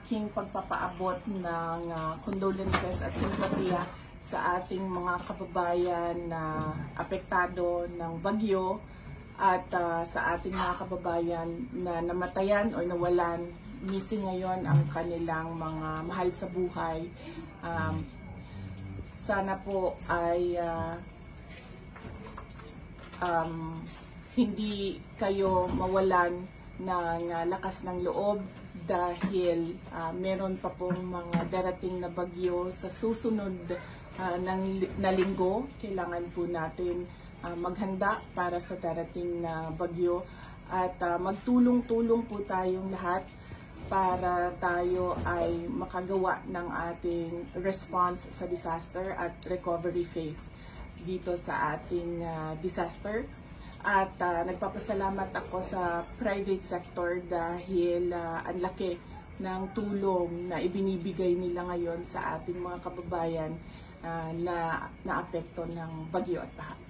aking pagpapaabot ng condolences at simpatiya sa ating mga kababayan na apektado ng bagyo at sa ating mga kababayan na namatayan o nawalan. Missing ngayon ang kanilang mga mahal sa buhay. Sana po ay hindi kayo mawalan ng lakas ng loob dahil meron pa pong mga darating na bagyo sa susunod na linggo. Kailangan po natin maghanda para sa darating na bagyo at magtulong-tulong po tayong lahat para tayo ay makagawa ng ating response sa disaster at recovery phase dito sa ating disaster. At nagpapasalamat ako sa private sector dahil ang laki ng tulong na ibinibigay nila ngayon sa ating mga kababayan na naapekto ng bagyo at baha.